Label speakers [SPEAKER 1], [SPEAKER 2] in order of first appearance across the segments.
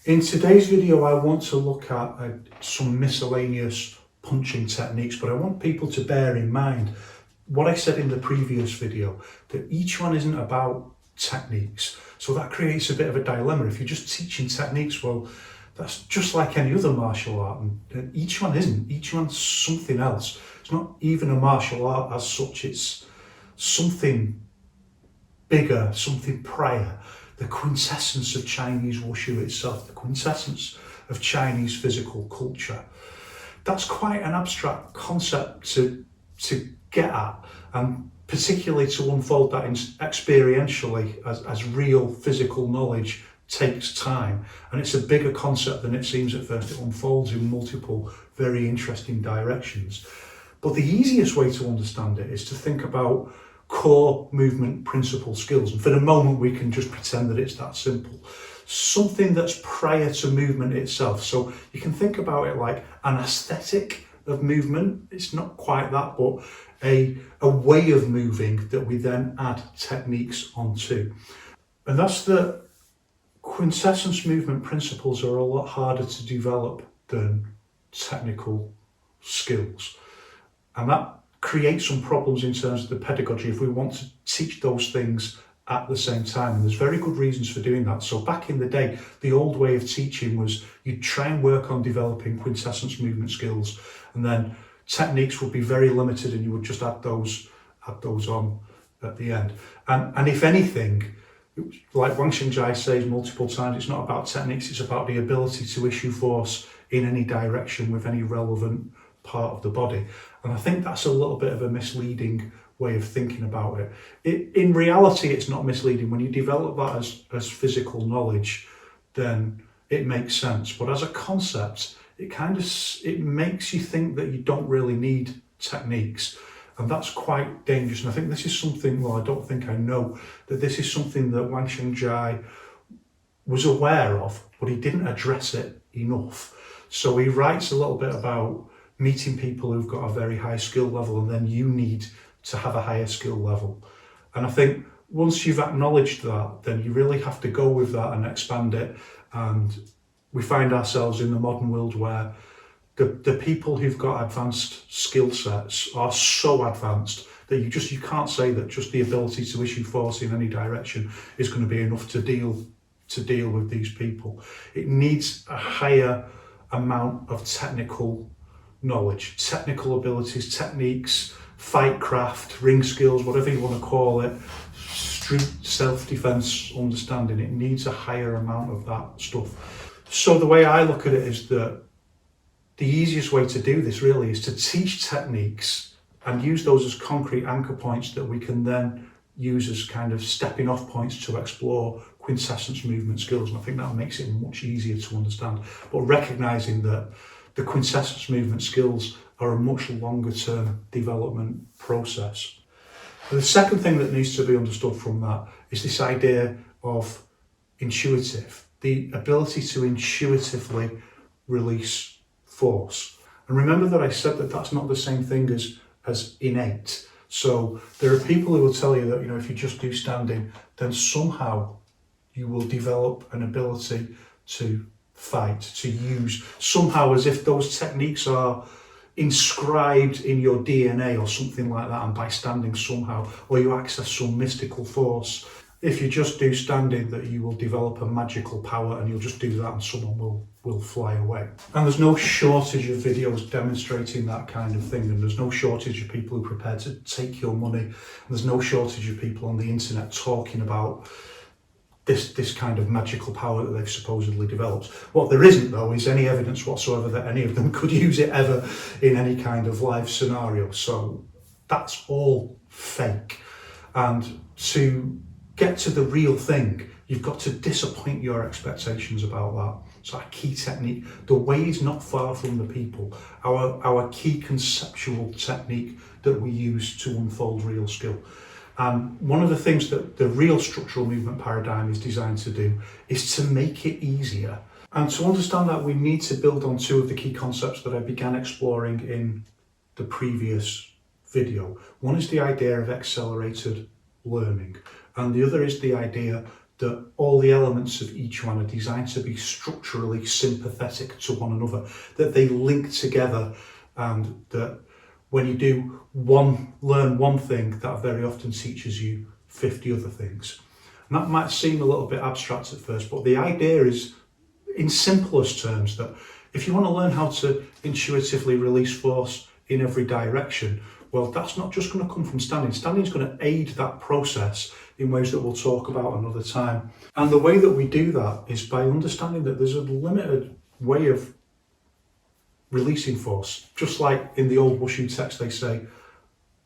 [SPEAKER 1] In today's video, I want to look at some miscellaneous punching techniques, but I want people to bear in mind what I said in the previous video, that each one isn't about techniques. So that creates a bit of a dilemma. If you're just teaching techniques, well, that's just like any other martial art, and each one isn't. Each one's something else. It's not even a martial art as such, it's something bigger, something prior. The quintessence of Chinese wushu itself, the quintessence of Chinese physical culture. That's quite an abstract concept to get at, and particularly to unfold that experientially as real physical knowledge takes time, and it's a bigger concept than it seems at first. It unfolds in multiple very interesting directions. But the easiest way to understand it is to think about core movement principle skills, and for the moment we can just pretend that it's that simple. Something that's prior to movement itself. So you can think about it like an aesthetic of movement. It's not quite that, but a way of moving that we then add techniques onto. And that's the quintessence movement principles are a lot harder to develop than technical skills. And that creates some problems in terms of the pedagogy if we want to teach those things at the same time. And there's very good reasons for doing that. So back in the day, the old way of teaching was you'd try and work on developing quintessence movement skills, and then techniques would be very limited and you would just add those on at the end. And if anything, like Wang Xingjai says multiple times, it's not about techniques, it's about the ability to issue force in any direction with any relevant part of the body. And I think that's a little bit of a misleading way of thinking about it. In reality, it's not misleading. When you develop that as physical knowledge, then it makes sense. But as a concept, it makes you think that you don't really need techniques. And that's quite dangerous. And I think this is something, well, I don't think I know, that this is something that Wang Xingjai was aware of, but he didn't address it enough. So he writes a little bit about meeting people who've got a very high skill level, and then you need to have a higher skill level. And I think once you've acknowledged that, then you really have to go with that and expand it. And we find ourselves in the modern world where the people who've got advanced skill sets are so advanced that you can't say that just the ability to issue force in any direction is going to be enough to deal with these people. It needs a higher amount of technical knowledge, technical abilities, techniques, fight craft, ring skills, whatever you want to call it, street self-defense understanding. It needs a higher amount of that stuff. So the way I look at it is that the easiest way to do this really is to teach techniques and use those as concrete anchor points that we can then use as kind of stepping off points to explore quintessence movement skills. And I think that makes it much easier to understand. But recognizing that the quintessence movement skills are a much longer term development process. And the second thing that needs to be understood from that is this idea of intuitive, the ability to intuitively release force. And remember that I said that that's not the same thing as innate. So there are people who will tell you that, if you just do standing, then somehow you will develop an ability to fight, to use, somehow as if those techniques are inscribed in your DNA or something like that, and by standing somehow, or you access some mystical force. If you just do standing, that you will develop a magical power and you'll just do that and someone will fly away. And there's no shortage of videos demonstrating that kind of thing, and there's no shortage of people who are prepared to take your money, and there's no shortage of people on the internet talking about this kind of magical power that they've supposedly developed. What there isn't, though, is any evidence whatsoever that any of them could use it ever in any kind of live scenario. So that's all fake. And to get to the real thing, you've got to disappoint your expectations about that. So our key technique, the way is not far from the people. Our key conceptual technique that we use to unfold real skill. And one of the things that the real structural movement paradigm is designed to do is to make it easier. And to understand that, we need to build on two of the key concepts that I began exploring in the previous video. One is the idea of accelerated learning, and the other is the idea that all the elements of each one are designed to be structurally sympathetic to one another, that they link together, and that when you do learn one thing, that very often teaches you 50 other things. And that might seem a little bit abstract at first, but the idea is, in simplest terms, that if you want to learn how to intuitively release force in every direction, well, that's not just going to come from standing. Standing is going to aid that process in ways that we'll talk about another time. And the way that we do that is by understanding that there's a limited way of releasing force. Just like in the old Wushu text, they say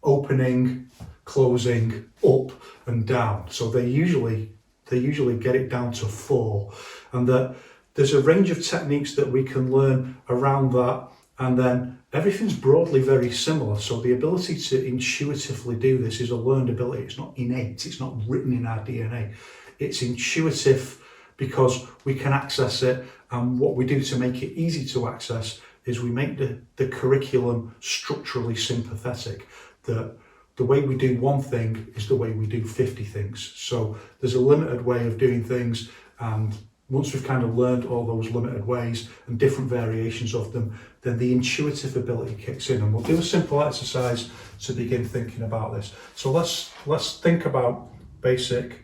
[SPEAKER 1] opening, closing, up and down. So they usually get it down to 4, and that there's a range of techniques that we can learn around that, and then everything's broadly very similar. So the ability to intuitively do this is a learned ability. It's not innate, it's not written in our DNA. It's intuitive because we can access it, and what we do to make it easy to access is we make the curriculum structurally sympathetic. The way we do one thing is the way we do 50 things. So there's a limited way of doing things, and once we've kind of learned all those limited ways and different variations of them, then the intuitive ability kicks in. And we'll do a simple exercise to begin thinking about this. So let's think about basic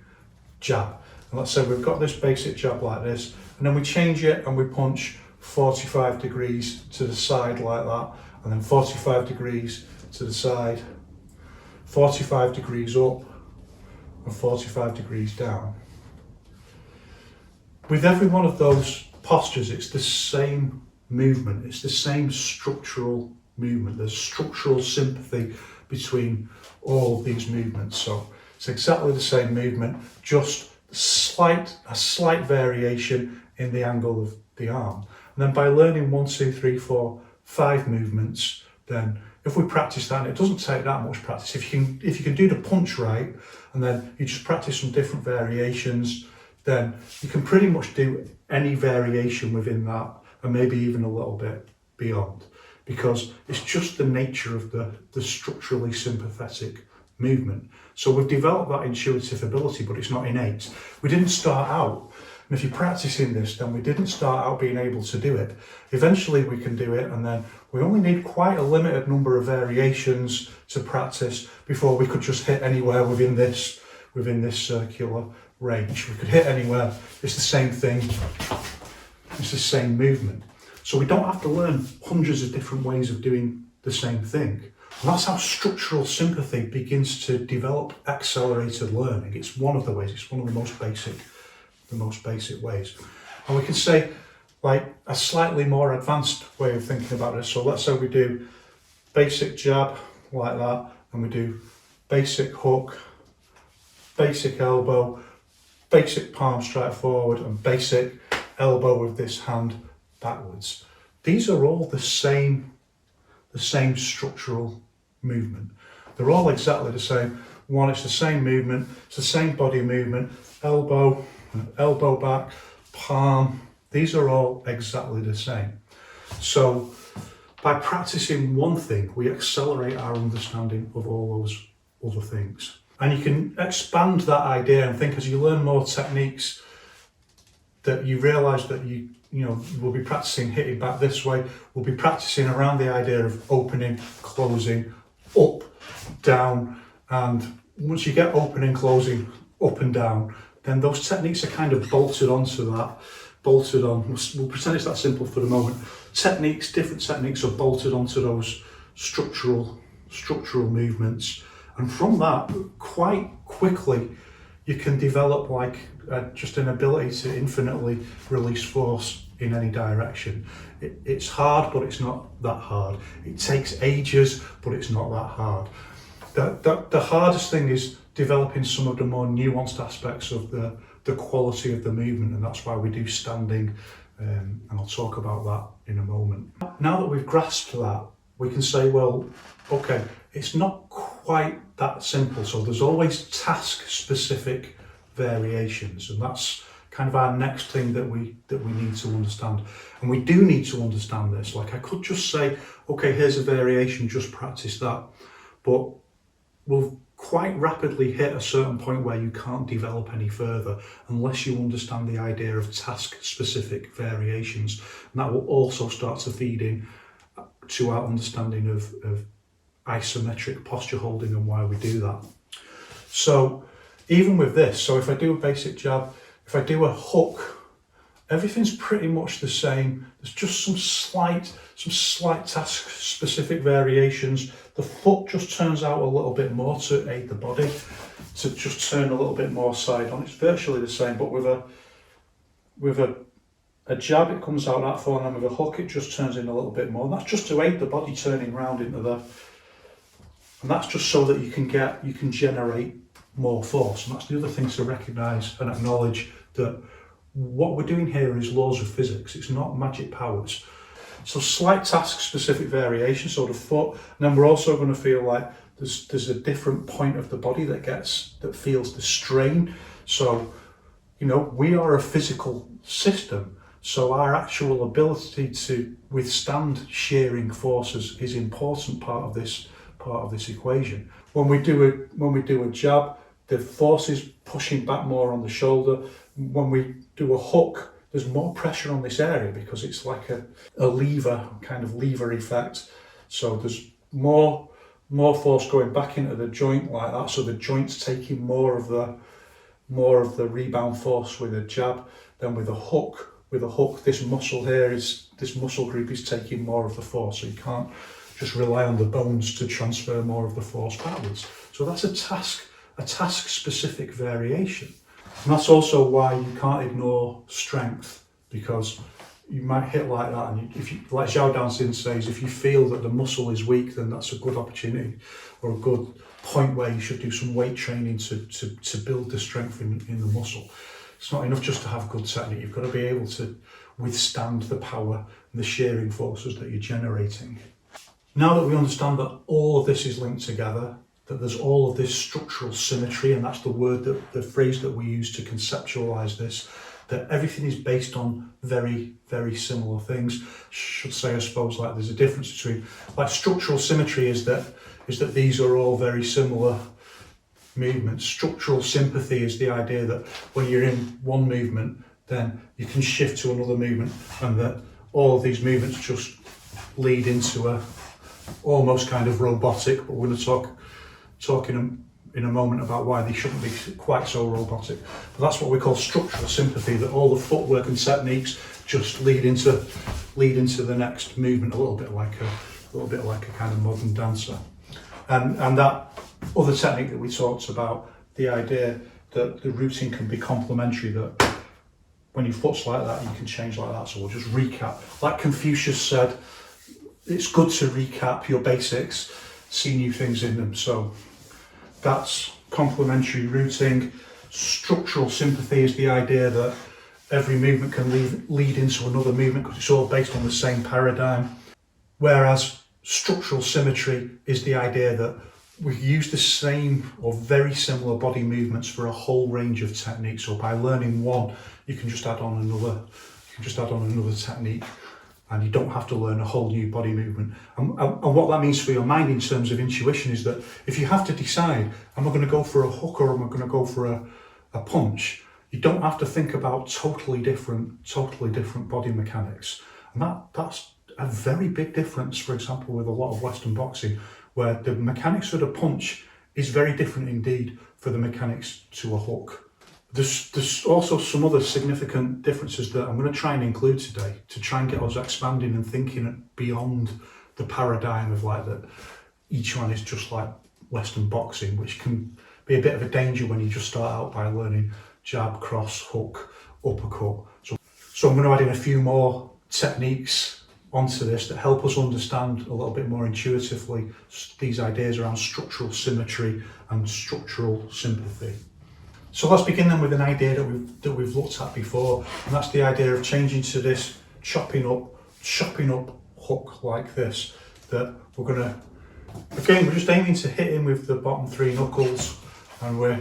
[SPEAKER 1] jab. And let's say we've got this basic jab like this, and then we change it and we punch 45 degrees to the side like that, and then 45 degrees to the side, 45 degrees up, and 45 degrees down. With every one of those postures, it's the same movement, it's the same structural movement. There's structural sympathy between all of these movements. So it's exactly the same movement, just a slight variation in the angle of the arm. And then by learning 1, 2, 3, 4, 5 movements, then if we practice that, and it doesn't take that much practice, if you can do the punch right, and then you just practice some different variations, then you can pretty much do any variation within that, and maybe even a little bit beyond, because it's just the nature of the structurally sympathetic movement. So we've developed that intuitive ability, but it's not innate. We didn't start out, and if you're practicing this, then we didn't start out being able to do it. Eventually we can do it, and then we only need quite a limited number of variations to practice before we could just hit anywhere within this circular range. We could hit anywhere, it's the same thing, it's the same movement. So we don't have to learn hundreds of different ways of doing the same thing. And that's how structural sympathy begins to develop accelerated learning. It's one of the ways, it's one of the most basic ways. And we can say, like, a slightly more advanced way of thinking about this. So let's say we do basic jab like that, and we do basic hook, basic elbow, basic palm strike forward, and basic elbow with this hand backwards. These are all the same structural movement. They're all exactly the same. One, it's the same movement, it's the same body movement, elbow back, palm. These are all exactly the same. So by practicing one thing, we accelerate our understanding of all those other things. And you can expand that idea and think, as you learn more techniques, that you realise that we'll be practicing hitting back this way, we'll be practicing around the idea of opening, closing, up, down, and once you get opening, closing, up and down, then those techniques are kind of bolted onto that, bolted on. We'll pretend it's that simple for the moment. Different techniques are bolted onto those structural movements. And from that, quite quickly, you can develop just an ability to infinitely release force in any direction. It's hard, but it's not that hard. It takes ages, but it's not that hard. The hardest thing is developing some of the more nuanced aspects of the quality of the movement, and that's why we do standing, and I'll talk about that in a moment. Now that we've grasped that, we can say, well, okay, it's not quite that simple. So there's always task-specific variations, and that's kind of our next thing that we need to understand. And we do need to understand this. Like, I could just say, okay, here's a variation, just practice that. But quite rapidly hit a certain point where you can't develop any further unless you understand the idea of task-specific variations. And that will also start to feed in to our understanding of isometric posture holding and why we do that. So even with this, so if I do a basic jab, if I do a hook, everything's pretty much the same. There's just some slight task specific variations. The foot just turns out a little bit more to aid the body, to just turn a little bit more side on. It's virtually the same, but with a jab it comes out that far, and then with a hook it just turns in a little bit more. And that's just to aid the body turning round into the, and that's just so that you can generate more force. And that's the other thing to recognise and acknowledge, that what we're doing here is laws of physics. It's not magic powers. So slight task specific variation, so the foot, and then we're also going to feel like there's a different point of the body that feels the strain. So, you know, we are a physical system, so our actual ability to withstand shearing forces is an important part of this equation. When we do a jab, the force is pushing back more on the shoulder. When we do a hook, there's more pressure on this area because it's like a lever, kind of lever effect. So there's more force going back into the joint like that. So the joint's taking more of the rebound force with a jab than with a hook. With a hook, this muscle group is taking more of the force. So you can't just rely on the bones to transfer more of the force backwards. So that's a task specific variation. And that's also why you can't ignore strength, because you might hit like that, and if you, like Zhao Dancing says, if you feel that the muscle is weak, then that's a good opportunity or a good point where you should do some weight training to build the strength in the muscle. It's not enough just to have good technique. You've got to be able to withstand the power and the shearing forces that you're generating. Now that we understand that all of this is linked together, that there's all of this structural symmetry, and that's the phrase that we use to conceptualize this, that everything is based on very, very similar things. Should say, I suppose, like there's a difference between, like, structural symmetry is that these are all very similar movements. Structural sympathy is the idea that when you're in one movement, then you can shift to another movement, and that all of these movements just lead into a almost kind of robotic, but we're going to talk in a moment about why they shouldn't be quite so robotic. But that's what we call structural sympathy, that all the footwork and techniques just lead into the next movement, a little bit like a kind of modern dancer. And that other technique that we talked about, the idea that the routine can be complementary, that when your foot's like that, you can change like that. So we'll just recap. Like Confucius said, it's good to recap your basics, see new things in them. So that's complementary routing. Structural sympathy is the idea that every movement can lead into another movement because it's all based on the same paradigm. Whereas structural symmetry is the idea that we use the same or very similar body movements for a whole range of techniques. So by learning one, you can just add on another technique, and you don't have to learn a whole new body movement. And what that means for your mind in terms of intuition is that if you have to decide, am I going to go for a hook or am I going to go for a punch, you don't have to think about totally different body mechanics. And that's a very big difference, for example, with a lot of Western boxing, where the mechanics of the punch is very different indeed for the mechanics to a hook. There's also some other significant differences that I'm going to try and include today to try and get us expanding and thinking beyond the paradigm of like that each one is just like Western boxing, which can be a bit of a danger when you just start out by learning jab, cross, hook, uppercut. So I'm going to add in a few more techniques onto this that help us understand a little bit more intuitively these ideas around structural symmetry and structural sympathy. So let's begin then with an idea that we've looked at before, and that's the idea of changing to this chopping up hook like this. That we're just aiming to hit him with the bottom three knuckles, and we're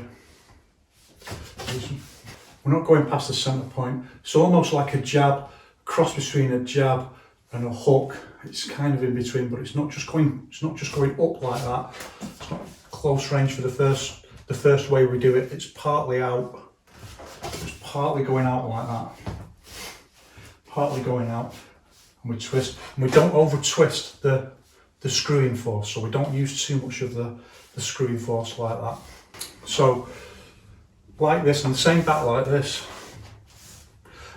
[SPEAKER 1] not going past the centre point. It's almost like a jab, cross between a jab and a hook. It's kind of in between, but it's not just going up like that. It's not close range for the first way we do it. It's partly out, it's partly going out like that, partly going out, and we twist. And we don't over twist the screwing force, so we don't use too much of the screwing force like that. So like this, and the same back like this.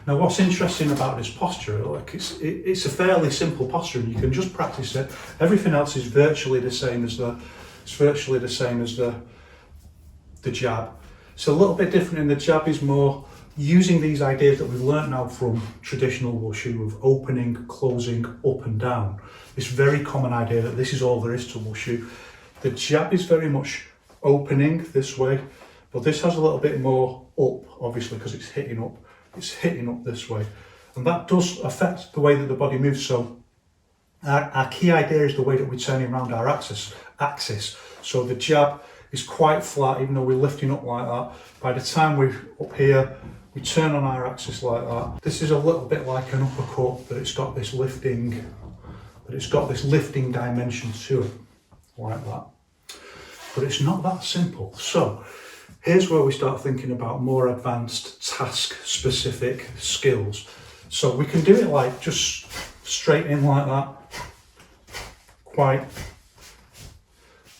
[SPEAKER 1] Now what's interesting about this posture, like it's a fairly simple posture and you can just practice it. Everything else is virtually the same as the jab. So a little bit different in the jab is more using these ideas that we've learnt now from traditional wushu of opening, closing, up and down. This very common idea that this is all there is to wushu. The jab is very much opening this way, but this has a little bit more up, obviously, because it's hitting up. It's hitting up this way, and that does affect the way that the body moves. So our key idea is the way that we're turning around our axis. So the jab is quite flat, even though we're lifting up like that. By the time we're up here, we turn on our axis like that. This is a little bit like an uppercut, but it's got this lifting dimension to it, like that. But it's not that simple. So here's where we start thinking about more advanced task-specific skills. So we can do it like just straight in like that, quite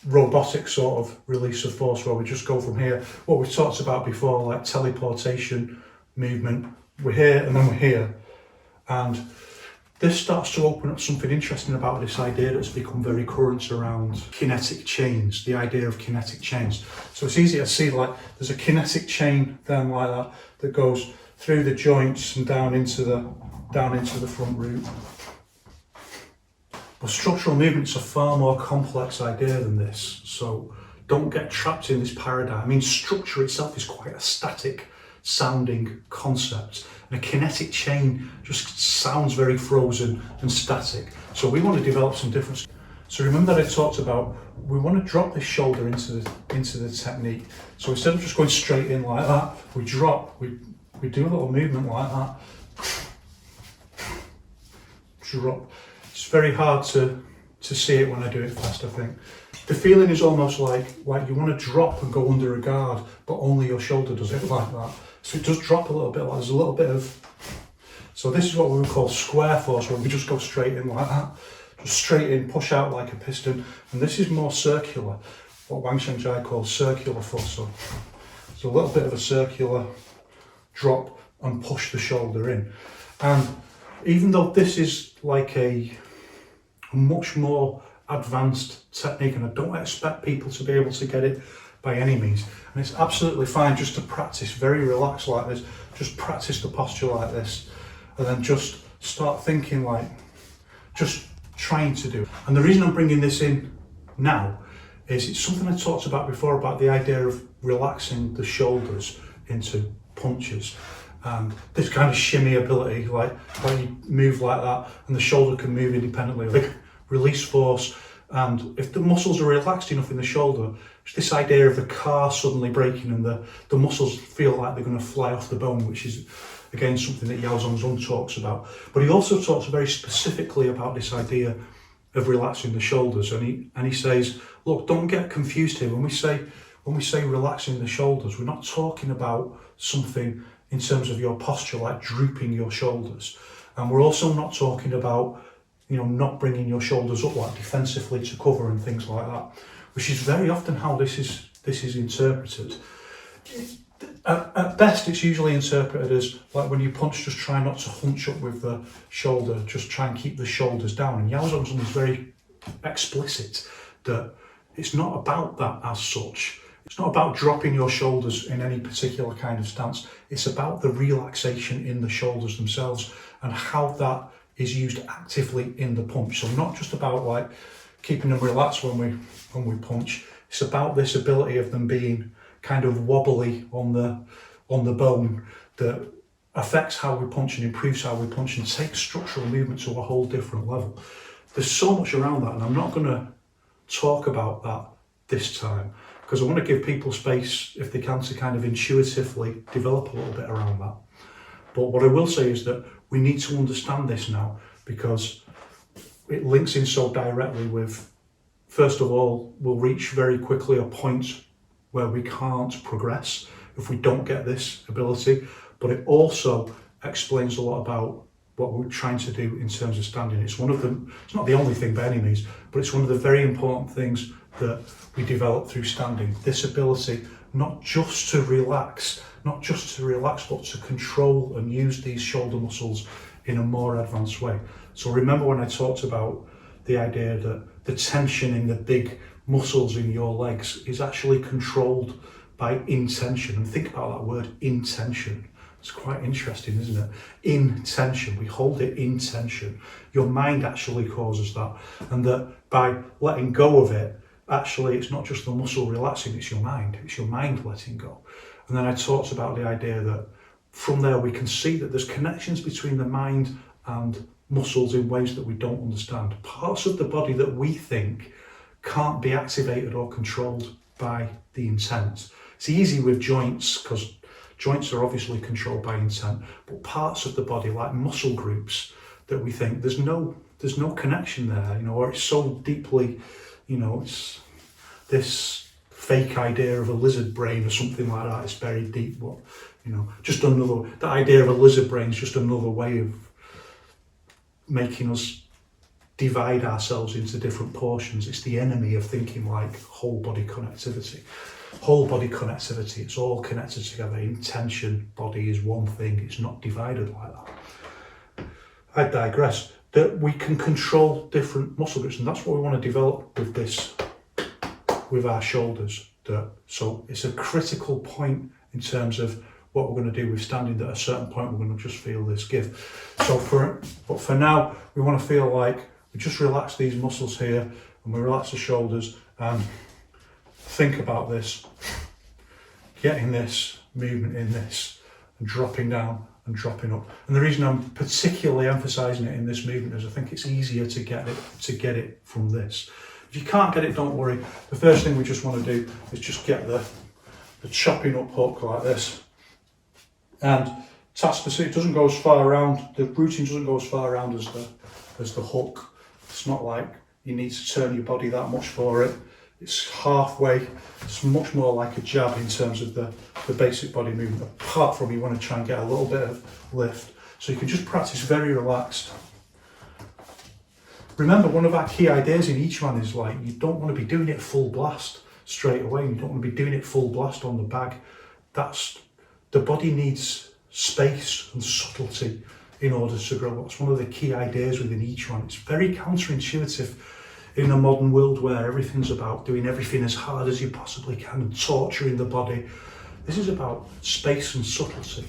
[SPEAKER 1] robotic sort of release of force where we just go from here. What we've talked about before, like teleportation movement, we're here and then we're here. And this starts to open up something interesting about this idea that's become very current around kinetic chains, the idea of kinetic chains. So it's easy to see, like there's a kinetic chain then like that that goes through the joints and down into the front root. But structural movement's a far more complex idea than this, so don't get trapped in this paradigm. I mean, structure itself is quite a static sounding concept, and a kinetic chain just sounds very frozen and static. So we want to develop some different. So remember that I talked about, we want to drop this shoulder into the technique. So instead of just going straight in like that, we drop, we do a little movement like that. Drop. It's very hard to see it when I do it fast, I think. The feeling is almost like you want to drop and go under a guard, but only your shoulder does it like that. So it does drop a little bit, like there's a little bit of, so this is what we would call square force, where we just go straight in like that, just straight in, push out like a piston, and this is more circular, what Wang Shengjai calls circular force. So it's a little bit of a circular drop and push the shoulder in. And even though this is like a much more advanced technique, and I don't expect people to be able to get it by any means, and it's absolutely fine just to practice very relaxed like this, just practice the posture like this, and then just start thinking like, just trying to do. And the reason I'm bringing this in now is it's something I talked about before, about the idea of relaxing the shoulders into punches. And this kind of shimmy ability, like you move like that and the shoulder can move independently, like release force. And if the muscles are relaxed enough in the shoulder, it's this idea of the car suddenly braking and the muscles feel like they're going to fly off the bone, which is again something that Yao Zhongzong talks about. But he also talks very specifically about this idea of relaxing the shoulders, and he says, look, don't get confused here. When we say relaxing the shoulders, we're not talking about something in terms of your posture, like drooping your shoulders. And we're also not talking about, not bringing your shoulders up like defensively to cover and things like that, which is very often how this is interpreted. At best, it's usually interpreted as like when you punch, just try not to hunch up with the shoulder, just try and keep the shoulders down. And Yao Zhongzong is very explicit that it's not about that as such. It's not about dropping your shoulders in any particular kind of stance. It's about the relaxation in the shoulders themselves and how that is used actively in the punch. So not just about like keeping them relaxed when we punch. It's about this ability of them being kind of wobbly on the bone that affects how we punch and improves how we punch and takes structural movement to a whole different level. There's so much around that, and I'm not going to talk about that this time, because I want to give people space, if they can, to kind of intuitively develop a little bit around that. But what I will say is that we need to understand this now, because it links in so directly with first of all, we'll reach very quickly a point where we can't progress if we don't get this ability, but it also explains a lot about what we're trying to do in terms of standing. It's one of them, it's not the only thing by any means, but it's one of the very important things that we develop through standing. This ability, not just to relax, but to control and use these shoulder muscles in a more advanced way. So remember when I talked about the idea that the tension in the big muscles in your legs is actually controlled by intention. And think about that word, intention. It's quite interesting, isn't it? Intention, we hold it in tension. Your mind actually causes that. And that by letting go of it, actually it's not just the muscle relaxing, it's your mind letting go. And then I talked about the idea that from there we can see that there's connections between the mind and muscles in ways that we don't understand. Parts of the body that we think can't be activated or controlled by the intent. It's easy with joints because joints are obviously controlled by intent, but parts of the body like muscle groups that we think there's no connection there, or it's so deeply, it's this fake idea of a lizard brain or something like that. It's very deep, but the idea of a lizard brain is just another way of making us divide ourselves into different portions. It's the enemy of thinking like whole body connectivity. Whole body connectivity, it's all connected together. Intention, body is one thing, it's not divided like that. I digress. That we can control different muscle groups, and that's what we want to develop with this, with our shoulders. So it's a critical point in terms of what we're going to do with standing, that at a certain point we're going to just feel this give. But for now, we want to feel like we just relax these muscles here, and we relax the shoulders, and think about this, getting this movement in this, and dropping down and dropping up. And the reason I'm particularly emphasising it in this movement is I think it's easier to get it from this. If you can't get it, don't worry. The first thing we just want to do is just get the chopping up hook like this, and attach the seat. It doesn't go as far around. The routine doesn't go as far around as the hook. It's not like you need to turn your body that much for it. It's halfway. It's much more like a jab in terms of the basic body movement. Apart from, you want to try and get a little bit of lift. So you can just practice very relaxed. Remember, one of our key ideas in each one is like, you don't want to be doing it full blast straight away. You don't want to be doing it full blast on the bag. The body needs space and subtlety in order to grow. That's one of the key ideas within each one. It's very counterintuitive in a modern world where everything's about doing everything as hard as you possibly can and torturing the body. This is about space and subtlety.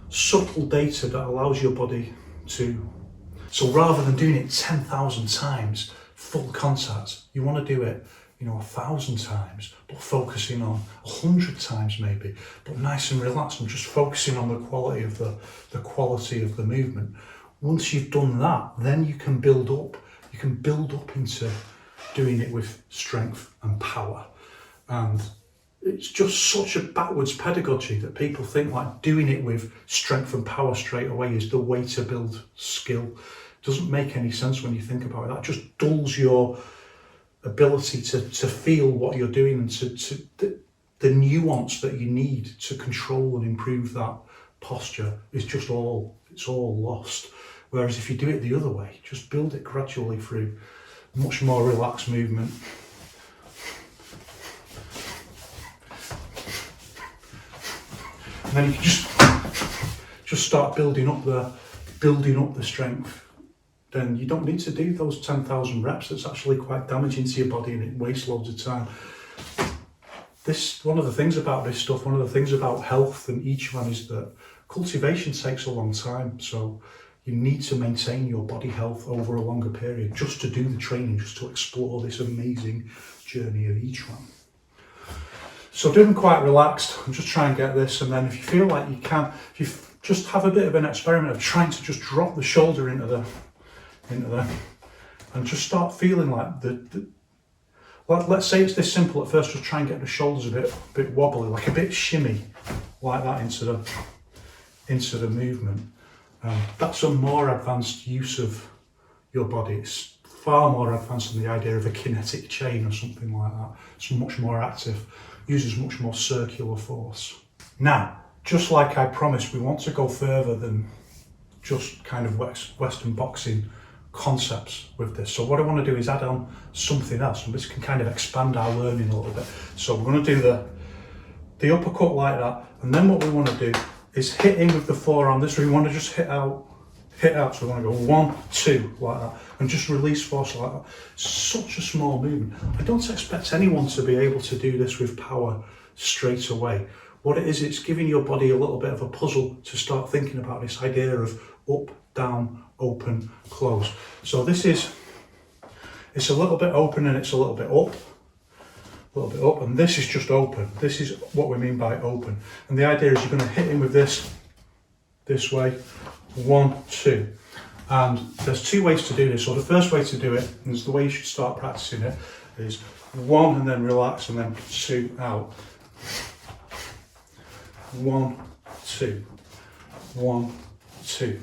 [SPEAKER 1] Subtle data that allows your body to... So rather than doing it 10,000 times, full contact, you want to do it 1,000 times, but focusing on 100 times maybe, but nice and relaxed and just focusing on the quality of the movement. Once you've done that, then you can build up. You can build up into doing it with strength and power. And it's just such a backwards pedagogy that people think like doing it with strength and power straight away is the way to build skill. It doesn't make any sense when you think about it. That just dulls your ability to feel what you're doing and the nuance that you need to control and improve that posture is just all lost. Whereas if you do it the other way, just build it gradually through much more relaxed movement. And then you can just start building up the strength. Then you don't need to do those 10,000 reps. That's actually quite damaging to your body and it wastes loads of time. One of the things about this stuff, one of the things about health and each one is that cultivation takes a long time. So you need to maintain your body health over a longer period just to do the training, just to explore this amazing journey of each one. So do them quite relaxed and just try and get this. And then if you feel like you can, if you just have a bit of an experiment of trying to just drop the shoulder into the and just start feeling like let's say it's this simple at first, just try and get the shoulders a bit wobbly, like a bit shimmy, like that into the movement. That's a more advanced use of your body. It's far more advanced than the idea of a kinetic chain or something like that. It's much more active, uses much more circular force. Now, just like I promised, we want to go further than just kind of Western boxing concepts with this. So what I want to do is add on something else, and this can kind of expand our learning a little bit. So we're going to do the uppercut like that, and then what we want to do is hit in with the forearm. This we want to just hit out. So we want to go 1, 2 like that, and just release force like that. Such a small movement. I don't expect anyone to be able to do this with power straight away. What it is, it's giving your body a little bit of a puzzle to start thinking about this idea of up, down, open, close. So this is, it's a little bit open and it's a little bit up, and this is just open. This is what we mean by open. And the idea is you're going to hit in with this way, 1, 2. And there's 2 ways to do this. So the first way to do it, and it's the way you should start practicing it, is 1 and then relax, and then 2 out. 1, 2, 1, 2.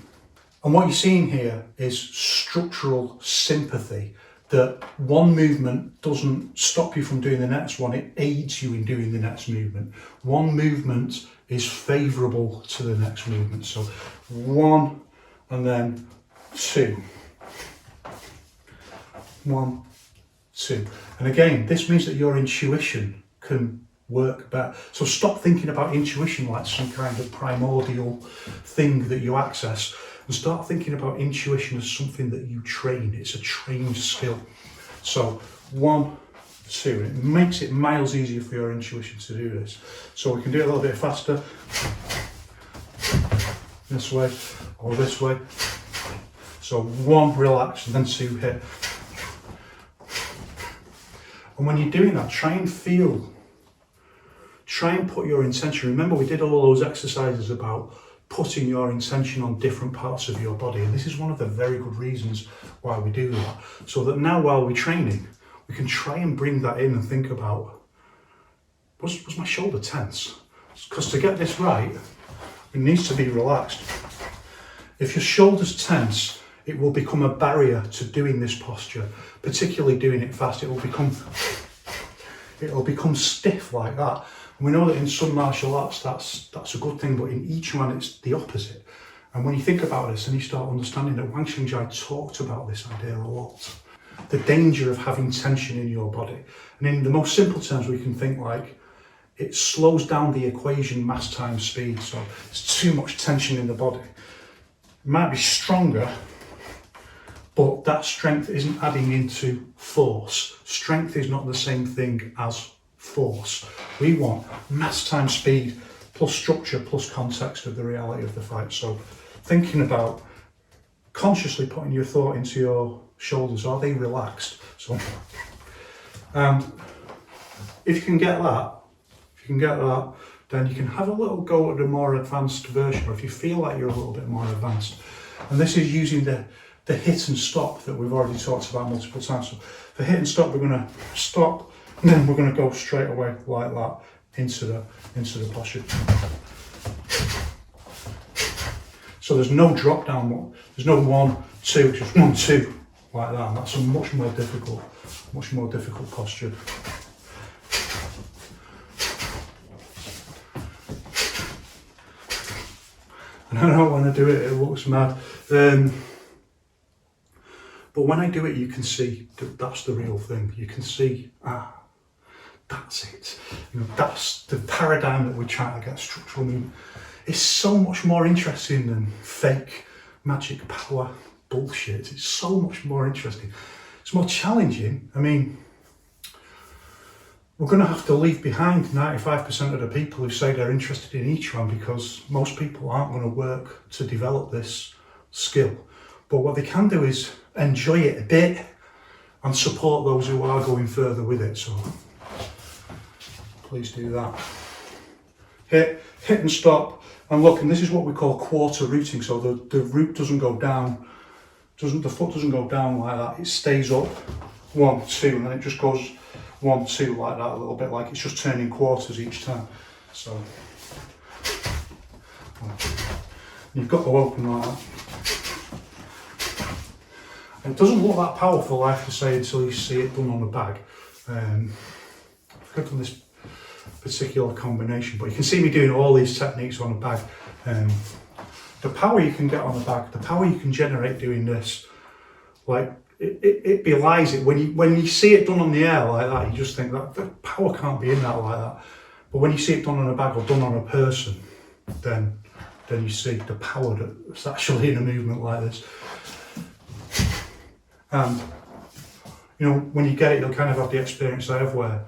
[SPEAKER 1] And what you're seeing here is structural sympathy, that one movement doesn't stop you from doing the next one, it aids you in doing the next movement. One movement is favourable to the next movement. So 1 and then 2. 1, 2. And again, this means that your intuition can work better. So stop thinking about intuition like some kind of primordial thing that you access, and start thinking about intuition as something that you train. It's a trained skill. So 1, 2, it makes it miles easier for your intuition to do this. So we can do it a little bit faster, this way or this way. So 1, relax, and then 2, hit. And when you're doing that, try and put your intention. Remember, we did all those exercises about putting your intention on different parts of your body, and this is one of the very good reasons why we do that. So that now while we're training, we can try and bring that in and think about, was my shoulder tense? Because to get this right, it needs to be relaxed. If your shoulder's tense, it will become a barrier to doing this posture, particularly doing it fast. It will become stiff like that. And we know that in some martial arts that's a good thing, but in each one it's the opposite. And when you think about this and you start understanding that Wang Xingjai talked about this idea a lot, the danger of having tension in your body. And in the most simple terms, we can think like it slows down the equation mass times speed. So it's too much tension in the body. It might be stronger, but that strength isn't adding into force. Strength is not the same thing as force. We want mass times speed plus structure plus context of the reality of the fight. So thinking about consciously putting your thought into your shoulders, are they relaxed? So if you can get that, then you can have a little go at a more advanced version, or if you feel like you're a little bit more advanced. And this is using the hit and stop that we've already talked about multiple times. So for hit and stop, we're going to stop, and then we're going to go straight away like that into the posture. So there's no drop down, there's no 1, 2, just 1, 2 like that, and that's a much more difficult posture. And I know when I do it, it looks mad. But when I do it, you can see that that's the real thing. You can see, that's it. You know, that's the paradigm that we're trying to get structural movement. It's so much more interesting than fake magic power bullshit. It's so much more interesting. It's more challenging. I mean, we're going to have to leave behind 95% of the people who say they're interested in each one, because most people aren't going to work to develop this skill. But what they can do is enjoy it a bit and support those who are going further with it. So please do that. Hit and stop. And look, and this is what we call quarter rooting. So the root doesn't go down, the foot doesn't go down like that. It stays up, 1, 2, and then it just goes 1, 2 like that, a little bit like it's just turning quarters each time. So you've got to open like that. It doesn't look that powerful, I have to say, until you see it done on a bag. I've done this particular combination, but you can see me doing all these techniques on a bag. The power you can get on the bag, the power you can generate doing this, like it belies it. When you see it done on the air like that, you just think that the power can't be in that like that. But when you see it done on a bag or done on a person, then you see the power that's actually in a movement like this. And you know, when you get it, you'll kind of have the experience I have where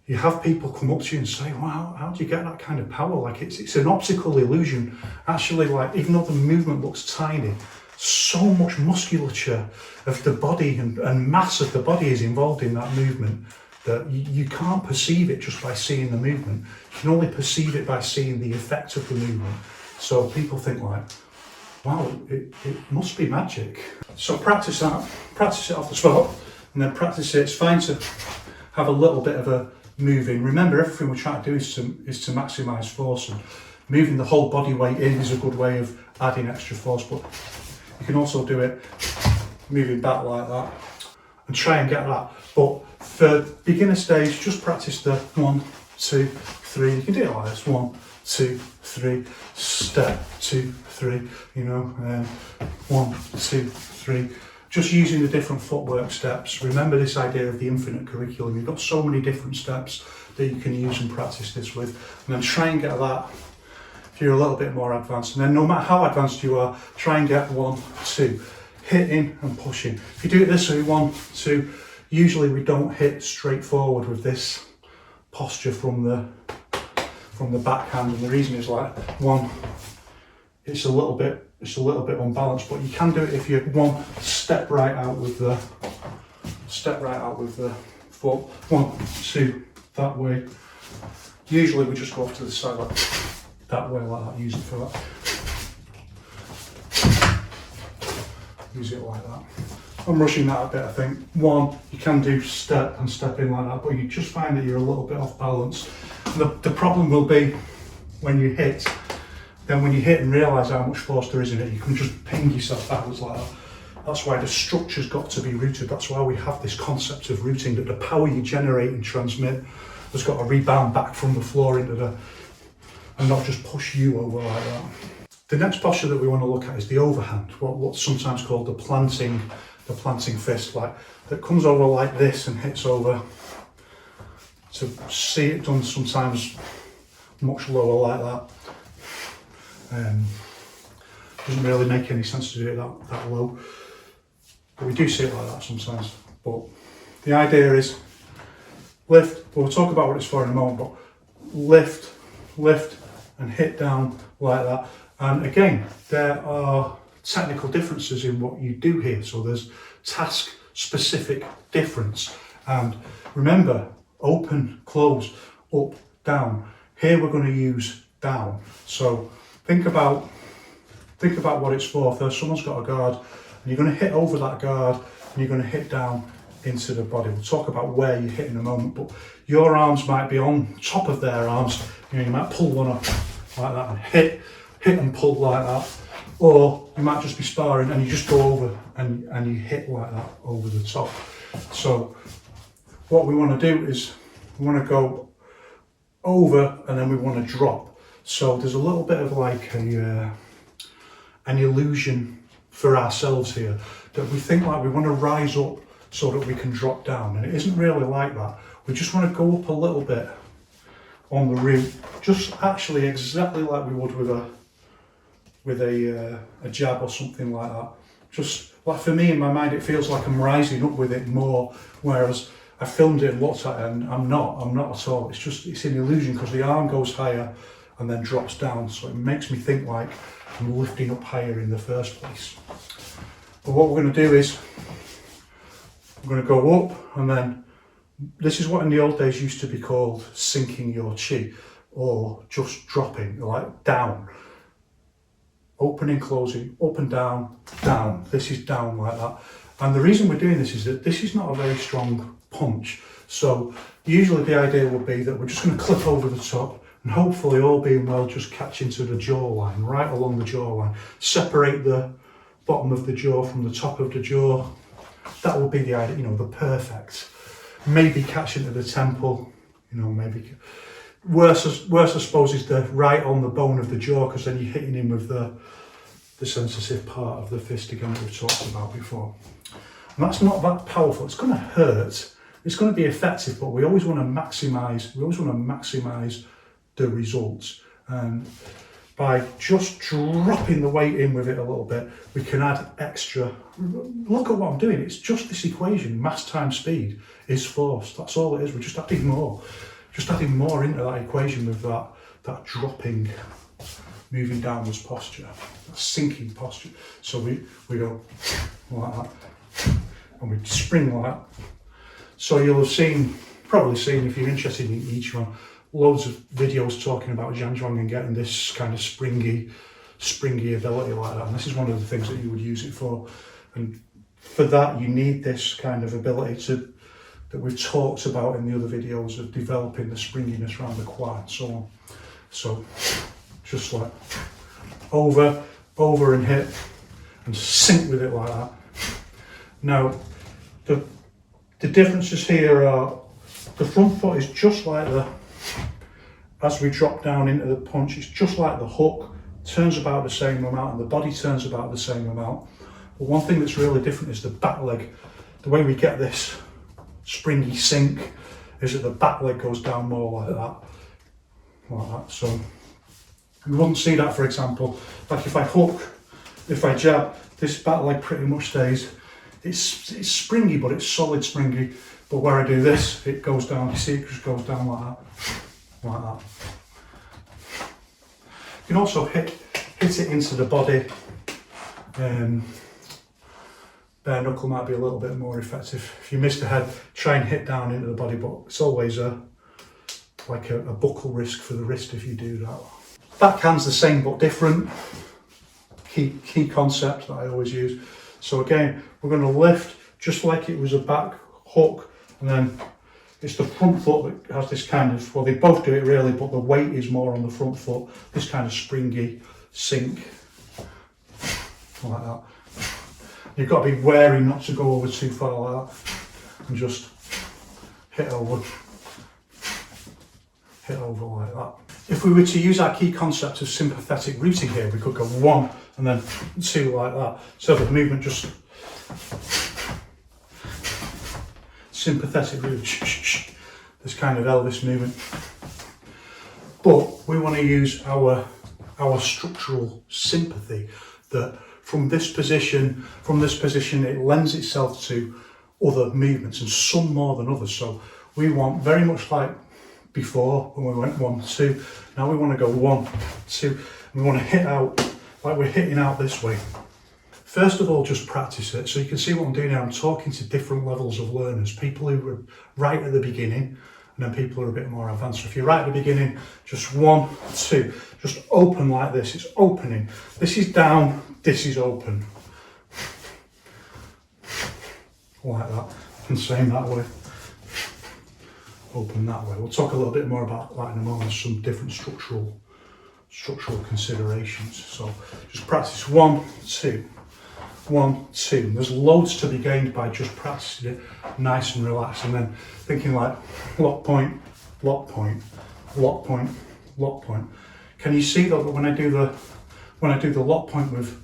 [SPEAKER 1] you have people come up to you and say, wow, how do you get that kind of power? Like it's an optical illusion. Actually, like even though the movement looks tiny, so much musculature of the body and mass of the body is involved in that movement that you can't perceive it just by seeing the movement. You can only perceive it by seeing the effect of the movement. So people think like, wow, it must be magic. So practice that, practice it off the spot, and then practice it. It's fine to have a little bit of a moving. Remember, everything we're trying to do is to maximise force, and moving the whole body weight in is a good way of adding extra force, but you can also do it moving back like that and try and get that. But for beginner stage, just practice the 1, 2, 3. You can do it like this: 1, 2, 3, step, 2, 3. You know, 1, 2, 3. Just using the different footwork steps. Remember this idea of the infinite curriculum. You've got so many different steps that you can use and practice this with. And then try and get that if you're a little bit more advanced. And then no matter how advanced you are, try and get 1, 2. Hitting and pushing. If you do it this way, 1, 2, usually we don't hit straight forward with this posture from the backhand. And the reason is like, 1, it's a little bit unbalanced, but you can do it if you step right out with the foot. 1, 2, that way. Usually we just go off to the side like that way, like that. Use it for that. Use it like that. I'm rushing that a bit, I think. 1, you can do step and step in like that, but you just find that you're a little bit off balance. The problem will be when you hit. Then when you hit and realise how much force there is in it, you can just ping yourself backwards like that. That's why the structure's got to be rooted. That's why we have this concept of rooting, that the power you generate and transmit has got to rebound back from the floor into and not just push you over like that. The next posture that we want to look at is the overhand, what's sometimes called the planting fist, like that comes over like this and hits over. To see it done sometimes much lower like that. Doesn't really make any sense to do it that low, but we do see it like that sometimes. But the idea is lift, we'll talk about what it's for in a moment, but lift and hit down like that. And again, there are technical differences in what you do here, so there's task specific difference. And remember, open, close, up, down. Here we're going to use down. So think about what it's for. First, someone's got a guard, and you're going to hit over that guard, and you're going to hit down into the body. We'll talk about where you hit in a moment, but your arms might be on top of their arms. You know, you might pull one up like that and hit and pull like that, or you might just be sparring and you just go over and you hit like that over the top. So what we want to do is we want to go over and then we want to drop. So there's a little bit of like an illusion for ourselves here, that we think like we want to rise up so that we can drop down, and it isn't really like that. We just want to go up a little bit on the root, just actually exactly like we would with a jab or something like that. Just like for me in my mind, it feels like I'm rising up with it more, whereas I filmed it and looked at it and I'm not at all. It's an illusion because the arm goes higher and then drops down, so it makes me think like I'm lifting up higher in the first place. But what we're going to do is we're going to go up, and then this is what in the old days used to be called sinking your chi, or just dropping, like down. Opening, closing, up and down, down. This is down like that. And the reason we're doing this is that this is not a very strong punch. So usually the idea would be that we're just going to clip over the top and hopefully, all being well, just catch into the jawline, right along the jawline. Separate the bottom of the jaw from the top of the jaw. That would be the idea, you know, the perfect. Maybe catching to the temple, you know, maybe. Worse, I suppose, is the right on the bone of the jaw, because then you're hitting him with the sensitive part of the fist again that we've talked about before. And that's not that powerful. It's going to hurt. It's going to be effective, but we always want to maximise. We always want to maximise the results. And by just dropping the weight in with it a little bit, we can add extra. Look at what I'm doing. It's just this equation. Mass times speed is force. That's all it is. We're just adding more. Just adding more into that equation with that dropping, moving downwards posture, that sinking posture. So we go like that, and we spring like that. So you'll have probably seen, if you're interested in Yiquan, loads of videos talking about Zhang and getting this kind of springy ability like that. And this is one of the things that you would use it for. And for that, you need this kind of ability that we've talked about in the other videos of developing the springiness around the quad and so on. So just like over and hit and sink with it like that. Now, the differences here are the front foot is just like as we drop down into the punch, it's just like the hook, turns about the same amount and the body turns about the same amount. But one thing that's really different is the back leg. The way we get this springy sink is that the back leg goes down more like that. So you wouldn't see that, for example, like if I hook, if I jab, this back leg pretty much stays. It's springy, but it's solid springy. But where I do this, it goes down. You see, it just goes down like that. You can also hit it into the body. Bare knuckle might be a little bit more effective. If you miss the head, try and hit down into the body, but it's always like a buckle risk for the wrist if you do that. Backhand's the same but different. Key concept that I always use. So again, we're going to lift just like it was a back hook, and then it's the front foot that has this kind of, well, they both do it really, but the weight is more on the front foot, this kind of springy sink, like that. You've got to be wary not to go over too far like that, and just hit over like that. If we were to use our key concept of sympathetic rooting here, we could go 1 and then 2 like that. So the movement just sympathetic root, this kind of Elvis movement. But we want to use our structural sympathy, that from this position, it lends itself to other movements, and some more than others. So we want, very much like before when we went 1, 2, now we want to go 1, 2, and we want to hit out like we're hitting out this way. First of all, just practice it. So you can see what I'm doing here. I'm talking to different levels of learners, people who were right at the beginning, and then people who are a bit more advanced. So if you're right at the beginning, just 1, 2, just open like this. It's opening. This is down, this is open. Like that. And same that way. Open that way. We'll talk a little bit more about that in a moment, some different structural considerations. So just practice 1, 2, 1, 2. There's loads to be gained by just practicing it nice and relaxed, and then thinking like lock point, lock point, lock point, lock point. Can you see though that when I do the lock point with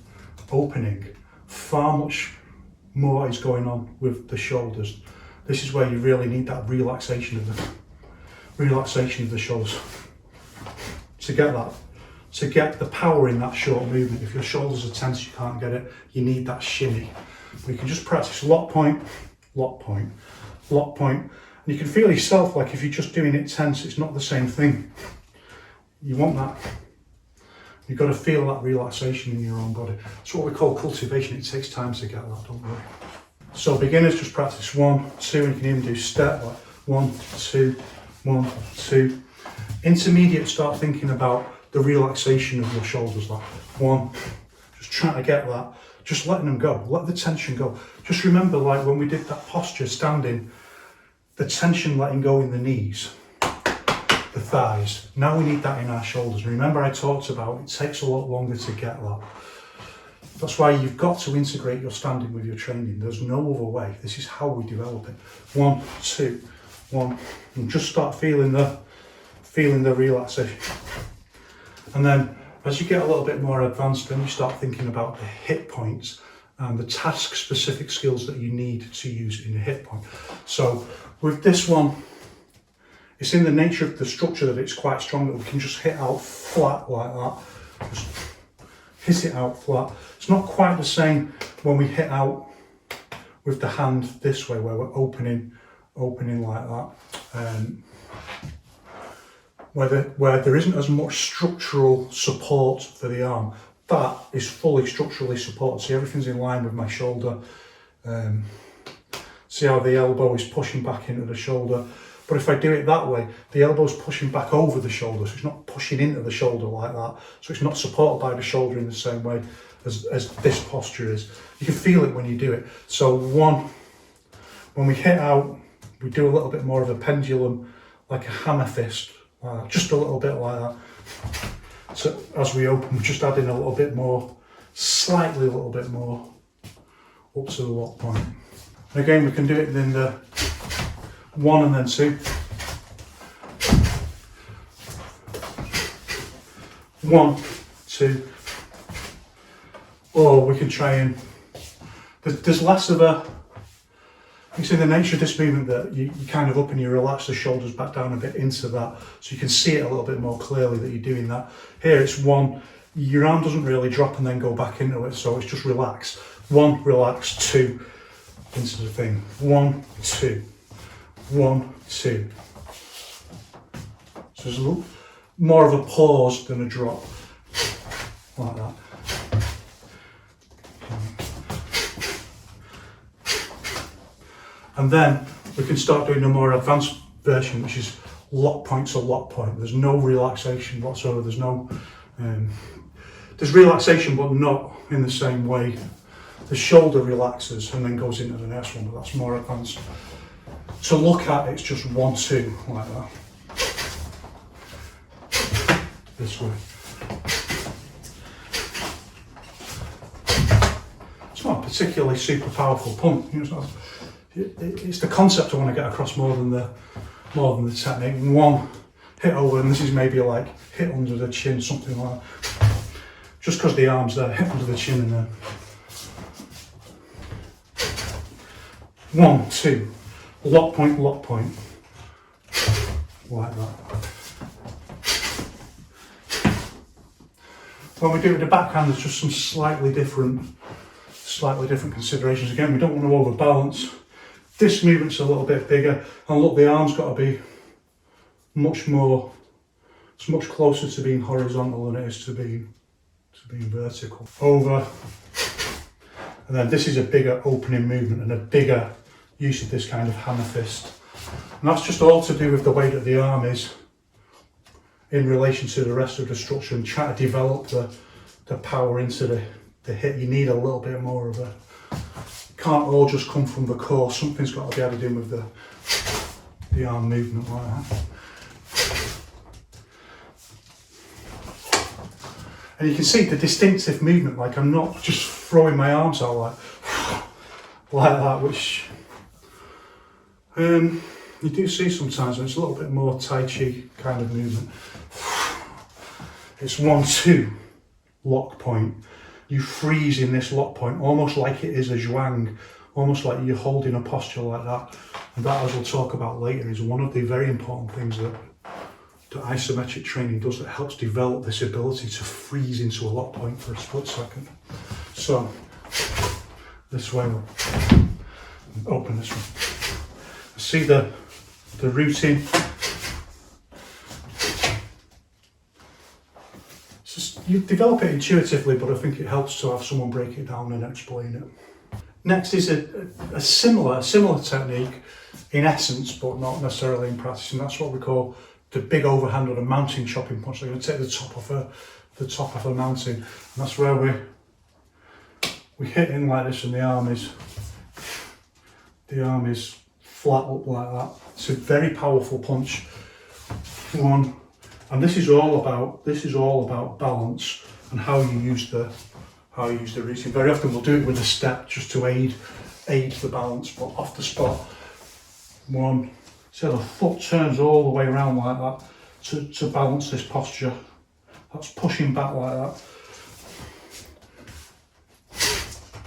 [SPEAKER 1] opening, far much more is going on with the shoulders. This is where you really need that relaxation of the shoulders to get the power in that short movement. If your shoulders are tense, you can't get it. You need that shimmy. We can just practice lock point, lock point, lock point. And you can feel yourself, like if you're just doing it tense, it's not the same thing. You want that. You've got to feel that relaxation in your own body. It's what we call cultivation. It takes time to get that, don't worry. So beginners just practice 1, 2, and you can even do step like 1, 2, 1, 2. Intermediate, start thinking about the relaxation of your shoulders, like 1, just trying to get that, just letting them go, let the tension go. Just remember, like when we did that posture standing, the tension letting go in the knees, the thighs. Now we need that in our shoulders. Remember I talked about it takes a lot longer to get that. That's why you've got to integrate your standing with your training. There's no other way. This is how we develop it. 1, 2, 1, and just start feeling the relaxation. And then as you get a little bit more advanced, then you start thinking about the hit points and the task specific skills that you need to use in your hit point. So with this one, it's in the nature of the structure that it's quite strong, that we can just hit out flat like that. Just hit it out flat. It's not quite the same when we hit out with the hand this way, where we're opening like that. Where there isn't as much structural support for the arm. That is fully structurally supported. See, everything's in line with my shoulder. See how the elbow is pushing back into the shoulder. But if I do it that way, the elbow's pushing back over the shoulder, so it's not pushing into the shoulder like that. So it's not supported by the shoulder in the same way as this posture is. You can feel it when you do it. So when we hit out, we do a little bit more of a pendulum, like a hammer fist. Just a little bit like that. So as we open, we're just adding a little bit more, slightly a little bit more up to the lock point. And again, we can do it in the 1 and then 2. 1, 2. Or we can try and, there's less of a, it's in the nature of this movement that you kind of up and you relax the shoulders back down a bit into that, so you can see it a little bit more clearly that you're doing that. Here it's 1, your arm doesn't really drop and then go back into it, so it's just relax. 1, relax, 2, into the thing. 1, 2, 1, 2. So there's a little more of a pause than a drop, like that. And then we can start doing a more advanced version, which is lock point to lock point. There's no relaxation whatsoever. There's no, there's relaxation, but not in the same way. The shoulder relaxes and then goes into the next one, but that's more advanced. To look at, it's just 1, 2, like that. This way. It's not a particularly super powerful pump. You know, it's the concept I want to get across more than the technique. 1, hit over, and this is maybe like hit under the chin, something like that. Just because the arm's there, hit under the chin and then 1, 2, lock point, like that. When we do it with the backhand, there's just some slightly different considerations. Again, we don't want to overbalance. This movement's a little bit bigger, and look, the arm's got to be much more, it's much closer to being horizontal than it is to being vertical. Over, and then this is a bigger opening movement and a bigger use of this kind of hammer fist. And that's just all to do with the way that the arm is in relation to the rest of the structure, and try to develop the power into the hit. You need a little bit more of a, can't all just come from the core. Something's got to be added in with the arm movement like that. And you can see the distinctive movement, like I'm not just throwing my arms out like that, which you do see sometimes, and it's a little bit more Tai Chi kind of movement. It's 1, 2, lock point. You freeze in this lock point, almost like it is a zhuang, almost like you're holding a posture like that. And that, as we'll talk about later, is one of the very important things that isometric training does, that helps develop this ability to freeze into a lock point for a split second. So, this way we'll open this one. See the routine. You develop it intuitively, but I think it helps to have someone break it down and explain it. Next is a similar technique in essence, but not necessarily in practice, and that's what we call the big overhand or the mountain chopping punch. So you're going to take the top of a mountain, and that's where we hit in like this, and the arm is flat up like that. It's a very powerful punch. 1. And this is all about balance and how you use the how I use the routine. Very often we'll do it with a step just to aid the balance, but off the spot. 1, so the foot turns all the way around like that to balance this posture. That's pushing back like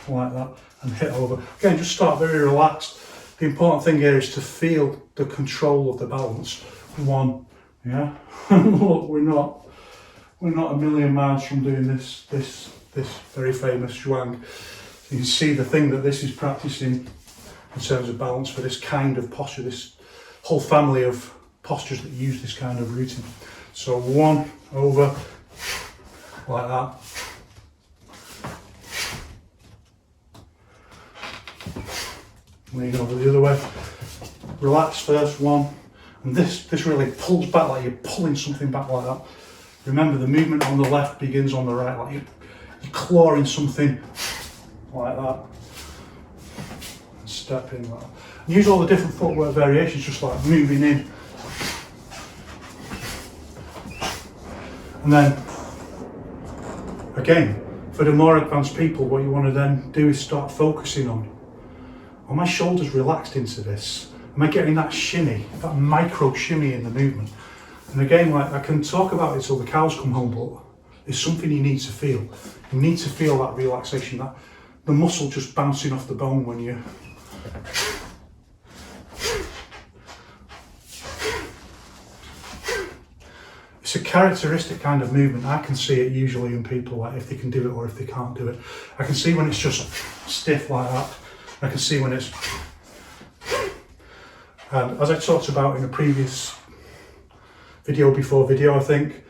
[SPEAKER 1] that, and hit over. Again, just start very relaxed. The important thing here is to feel the control of the balance. 1, yeah. Look, we're not a million miles from doing this very famous zhuang. You can see the thing that this is practicing in terms of balance for this kind of posture, this whole family of postures that use this kind of routine. So 1 over, like that. Lean over the other way. Relax first, 1. And this really pulls back, like you're pulling something back like that. Remember, the movement on the left begins on the right, like you're clawing something like that. And step in like that. And use all the different footwork variations, just like moving in. And then, again, for the more advanced people, what you want to then do is start focusing on, are my shoulders relaxed into this? Am I getting that shimmy, that micro shimmy in the movement? And again, like I can talk about it till the cows come home, but it's something you need to feel. You need to feel that relaxation, that the muscle just bouncing off the bone when you. It's a characteristic kind of movement. I can see it usually in people, like if they can do it or if they can't do it. I can see when it's just stiff like that. I can see when it's. And as I talked about in a previous video before video, I think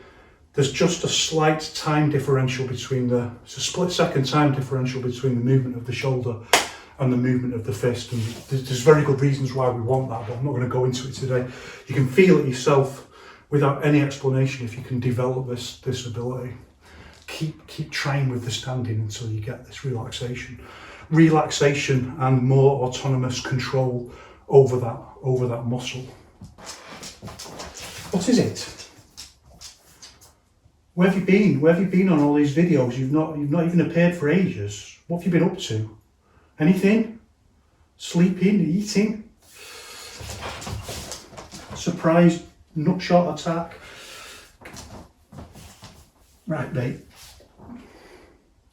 [SPEAKER 1] there's just a slight time differential between it's a split second time differential between the movement of the shoulder and the movement of the fist. And there's very good reasons why we want that, but I'm not going to go into it today. You can feel it yourself without any explanation if you can develop this ability. Keep trying with the standing until you get this relaxation. Relaxation and more autonomous control over that muscle. What is it? Where have you been? Where have you been on all these videos? You've not even appeared for ages. What have you been up to? Anything? Sleeping? Eating? Surprise nutshot attack? Right, mate.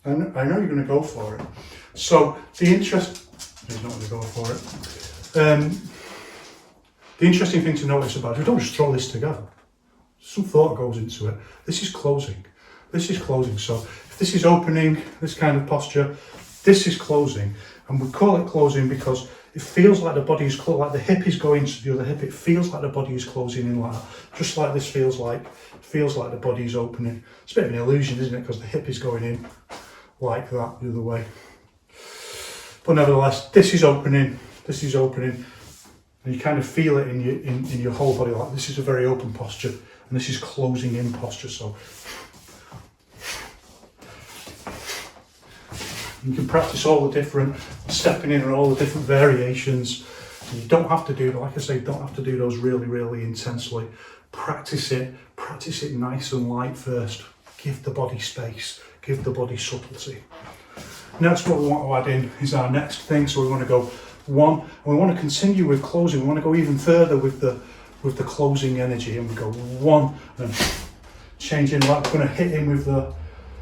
[SPEAKER 1] I know you're going to go for it. So he's not going to go for it. The interesting thing to notice about it, we don't just throw this together. Some thought goes into it. This is closing. This is closing. So if this is opening, this kind of posture, this is closing. And we call it closing because it feels like the body is closed, like the hip is going to the other hip. It feels like the body is closing in like that. Just like this feels like the body is opening. It's a bit of an illusion, isn't it? Because the hip is going in like that the other way. But nevertheless, this is opening, and you kind of feel it in your whole body. Like this is a very open posture, and this is closing in posture. So you can practice all the different stepping in and all the different variations. And you don't have to do, like I say, don't have to do those really intensely. Practice it nice and light first. Give the body space, give the body subtlety. Next, what we want to add in is our next thing. So we want to go 1, and we want to continue with closing. We want to go even further with the closing energy, and we go 1 and changing. Like we're going to hit him with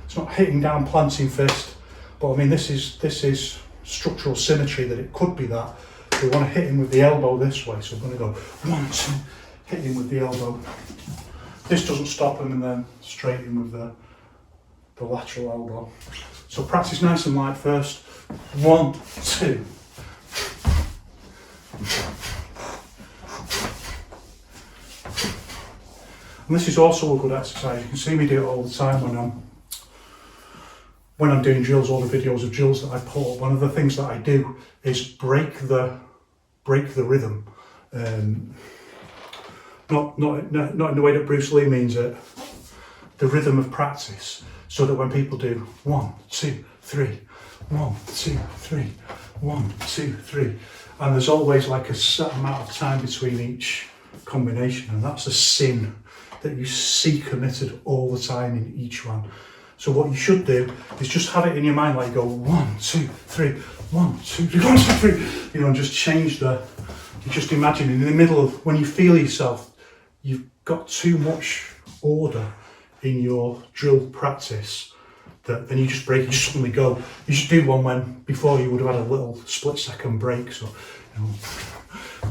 [SPEAKER 1] it's not hitting down, planting fist, but I mean this is structural symmetry that it could be that. We want to hit him with the elbow this way. So we're going to go 1, 2, hit him with the elbow. This doesn't stop him, and then straight in with the lateral elbow. So practice nice and light first. 1, 2. And this is also a good exercise. You can see me do it all the time when I'm doing drills, all the videos of drills that I put up. One of the things that I do is break the rhythm. Not in the way that Bruce Lee means it. The rhythm of practice. So that when people do 1, 2, 3, 1, 2, 3, 1, 2, 3, and there's always like a set amount of time between each combination, and that's a sin that you see committed all the time in each one. So what you should do is just have it in your mind, like go 1, 2, 3, 1, 2, 3, 1, 2, 3, you know, and just change you just imagine in the middle of, when you feel yourself, you've got too much order in your drill practice, that then you just break, you just suddenly go. You should do one when, before you would have had a little split second break, so, you know,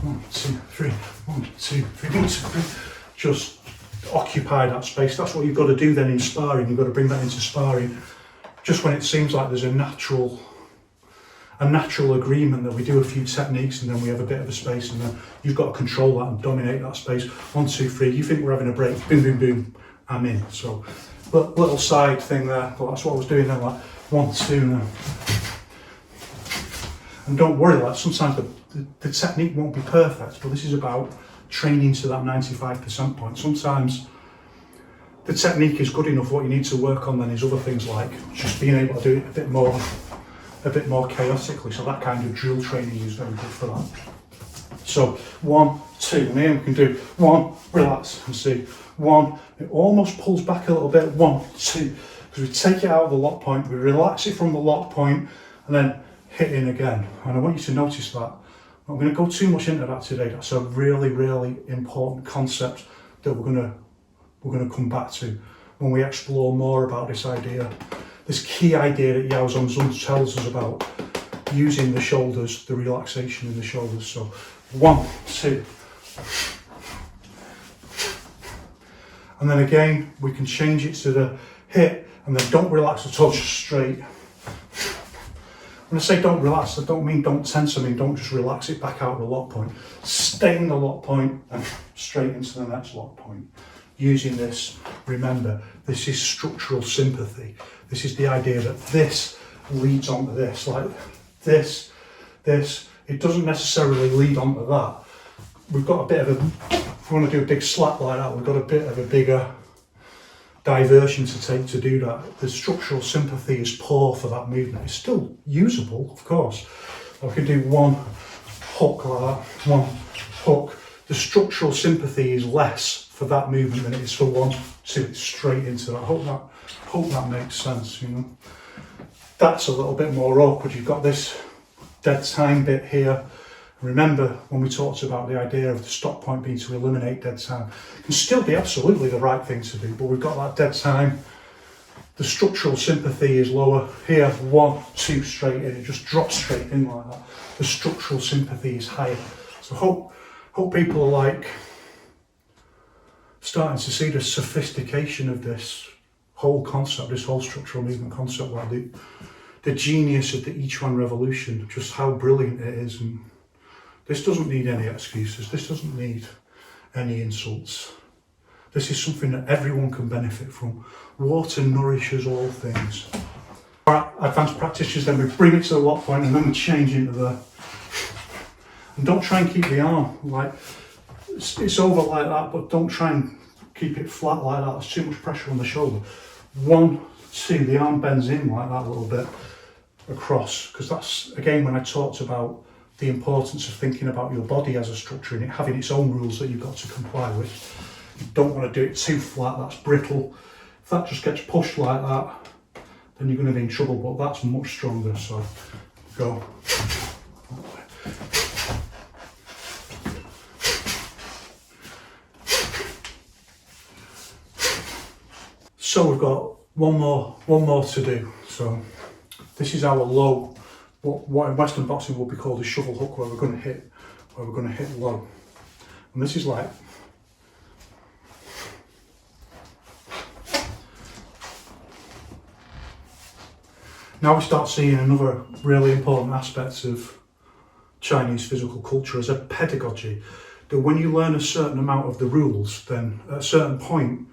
[SPEAKER 1] 1, 2, 3, 1, 2, 3, 1, 2, 3, just occupy that space. That's what you've got to do then in sparring. You've got to bring that into sparring just when it seems like there's a natural agreement that we do a few techniques and then we have a bit of a space, and then you've got to control that and dominate that space. 1, 2, 3, you think we're having a break, boom, boom, boom, I'm in. So little side thing there, but that's what I was doing then, like 1, 2, and don't worry, like sometimes the technique won't be perfect, but this is about training to that 95% point. Sometimes the technique is good enough. What you need to work on then is other things, like just being able to do it a bit more chaotically. So that kind of drill training is very good for that. So 1, 2, and here we can do 1, relax, and see 1. It almost pulls back a little bit. 1, 2, because we take it out of the lock point, we relax it from the lock point, and then hit in again. And I want you to notice that. I'm not going to go too much into that today. That's a really, really important concept that we're going to come back to when we explore more about this idea, this key idea that Yao Zhongzhun tells us about using the shoulders, the relaxation in the shoulders. So 1, 2, and then again we can change it to the hit, and then don't relax at all, just straight. When I say don't relax, I don't mean don't tense, I mean don't just relax it back out of the lock point. Stay in the lock point and straight into the next lock point. Using this, remember, this is structural sympathy. This is the idea that this leads onto this, like this, it doesn't necessarily lead onto that. We've got a bit of a, if we want to do a big slap like that, we've got a bit of a bigger diversion to take to do that. The structural sympathy is poor for that movement. It's still usable, of course. I can do 1 hook like that, 1 hook. The structural sympathy is less for that movement than it is for 1, 2, it's straight into that. I hope that makes sense, you know. That's a little bit more awkward. You've got this dead time bit here. Remember when we talked about the idea of the stop point being to eliminate dead time. It can still be absolutely the right thing to do, but we've got that dead time. The structural sympathy is lower. Here, 1, 2, straight in. It just drops straight in like that. The structural sympathy is higher. So hope people are like starting to see the sophistication of this whole concept, this whole structural movement concept, like the genius of the Yiquan revolution, just how brilliant it is. And this doesn't need any excuses. This doesn't need any insults. This is something that everyone can benefit from. Water nourishes all things. Our advanced practitioners, then we bring it to the lock point and then we change into the, and don't try and keep the arm like, it's over like that, but don't try and keep it flat like that. There's too much pressure on the shoulder. 1, 2, the arm bends in like that a little bit across, because that's, again, when I talked about the importance of thinking about your body as a structure and it having its own rules that you've got to comply with. You don't want to do it too flat, that's brittle. If that just gets pushed like that, then you're going to be in trouble, but that's much stronger, so go. So we've got one more to do. So this is our low, what in Western boxing would be called a shovel hook, where we're going to hit low. And this is like, now we start seeing another really important aspect of Chinese physical culture as a pedagogy. That when you learn a certain amount of the rules, then at a certain point,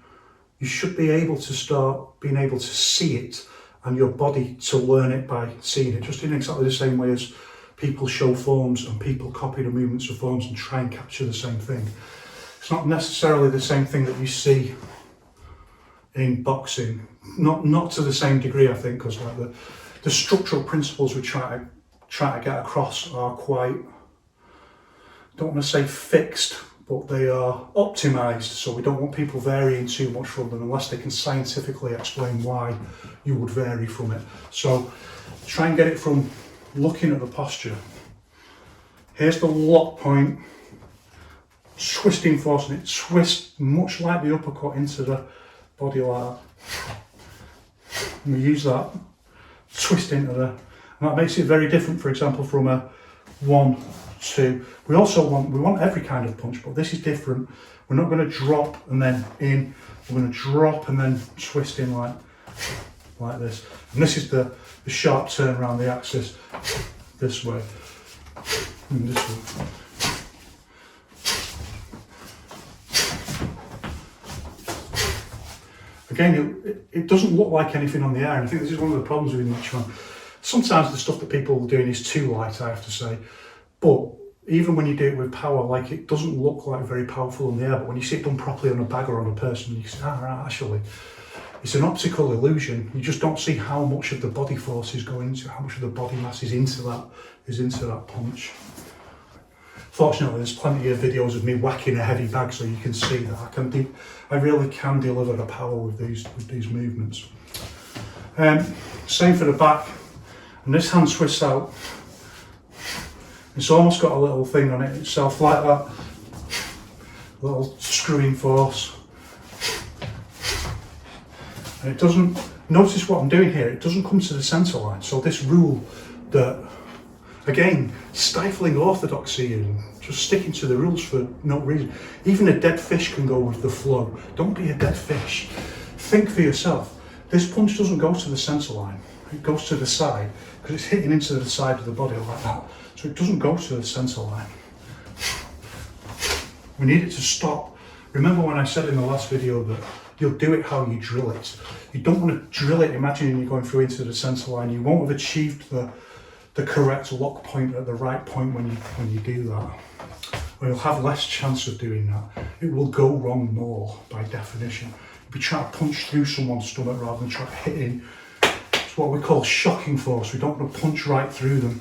[SPEAKER 1] you should be able to start being able to see it and your body to learn it by seeing it, just in exactly the same way as people show forms and people copy the movements of forms and try and capture the same thing. It's not necessarily the same thing that you see in boxing, not to the same degree, I think, because like the structural principles we try to get across are quite, I don't want to say fixed, but they are optimized, so we don't want people varying too much from them unless they can scientifically explain why you would vary from it. So try and get it from looking at the posture. Here's the lock point, twisting force, and it twists much like the uppercut into the body like that. And we use that twist into the, and that makes it very different, for example, from a 1, 2. We want every kind of punch, but this is different. We're not going to drop and then in. We're going to drop and then twist in like this. And this is the sharp turn around the axis this way and this way. Again, it doesn't look like anything on the air, and I think this is one of the problems with Yiquan. Sometimes the stuff that people are doing is too light, I have to say. But even when you do it with power, like, it doesn't look like very powerful in the air, but when you see it done properly on a bag or on a person, you say, right, actually, it's an optical illusion. You just don't see how much of the body force is going into, how much of the body mass is into that punch. Fortunately, there's plenty of videos of me whacking a heavy bag, so you can see that I really can deliver the power with these movements. Same for the back, and this hand twists out. It's almost got a little thing on it itself like that, a little screwing force. And it doesn't, notice what I'm doing here, it doesn't come to the centre line. So this rule that, again, stifling orthodoxy and just sticking to the rules for no reason. Even a dead fish can go with the flow. Don't be a dead fish. Think for yourself. This punch doesn't go to the centre line, it goes to the side, because it's hitting into the side of the body like that. So it doesn't go to the centre line. We need it to stop. Remember when I said in the last video that you'll do it how you drill it. You don't want to drill it imagining you're going through into the centre line. You won't have achieved the correct lock point at the right point when you do that. Or you'll have less chance of doing that. It will go wrong more by definition. You'll be trying to punch through someone's stomach rather than try to hit in. It's what we call shocking force. We don't want to punch right through them.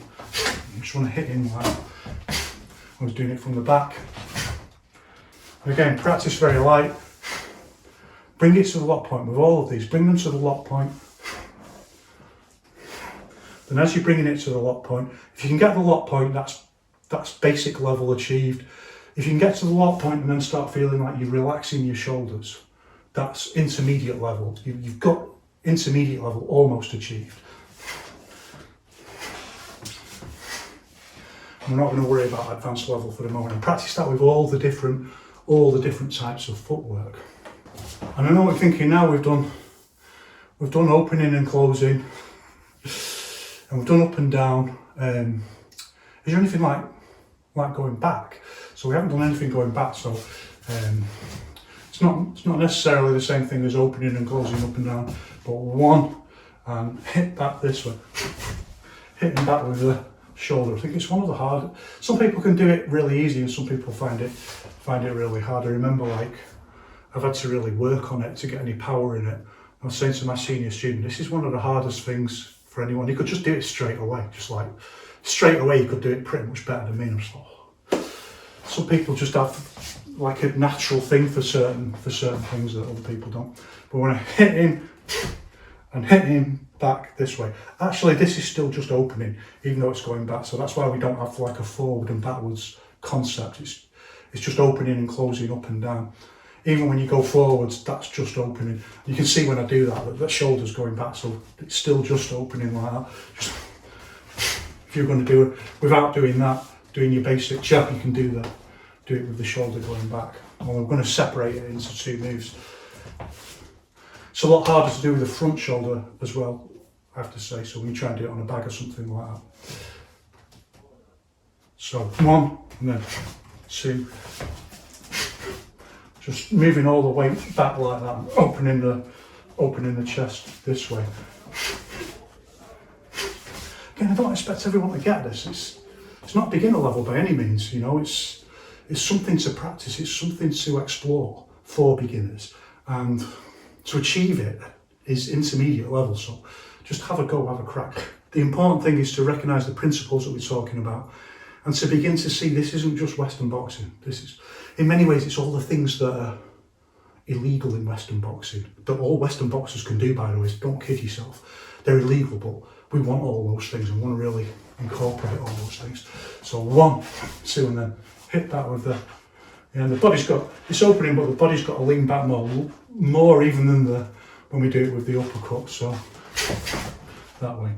[SPEAKER 1] You just want to hit in like that. I was doing it from the back. And again, practice very light. Bring it to the lock point with all of these. Bring them to the lock point. Then as you're bringing it to the lock point, if you can get the lock point, that's basic level achieved. If you can get to the lock point and then start feeling like you're relaxing your shoulders, that's intermediate level. You've got intermediate level almost achieved. And we're not going to worry about advanced level for the moment. And practice that with all the different types of footwork. And I know what you're thinking now. We've done opening and closing, and we've done up and down. Is there anything like going back? So we haven't done anything going back. So it's not necessarily the same thing as opening and closing up and down. But one and hit back this way, hitting back with the shoulder. I think it's one of the hard. Some people can do it really easy, and some people find it really hard. I remember, like, I've had to really work on it to get any power in it. I was saying to my senior student, this is one of the hardest things for anyone. You could just do it straight away, straight away you could do it pretty much better than me. And I'm just like, some people just have like a natural thing for certain things that other people don't. But when I hit in and hit in back this way, actually this is still just opening, even though it's going back. So that's why we don't have like a forward and backwards concept. It's just opening and closing up and down. Even when you go forwards, that's just opening. You can see when I do that shoulder's going back, so it's still just opening like that. Just, if you're going to do it without doing that, doing your basic jab, you can do it with the shoulder going back. And we're going to separate it into two moves. It's a lot harder to do with the front shoulder as well, I have to say. So when you try and do it on a bag or something like that. So one, and then two. Just moving all the weight back like that, opening the chest this way. Again, I don't expect everyone to get this. It's not beginner level by any means, you know. It's something to practice. It's something to explore for beginners, and to achieve it is intermediate level. So just have a go, have a crack. The important thing is to recognise the principles that we're talking about, And to begin to see this isn't just Western boxing. This is, in many ways, it's all the things that are illegal in Western boxing, that all Western boxers can do, by the way. Don't kid yourself. They're illegal, but we want all those things and want to really incorporate all those things. So 1, 2, and then hit that with the, and the body's got, it's opening, but the body's got to lean back more even than the, when we do it with the uppercut, so that way.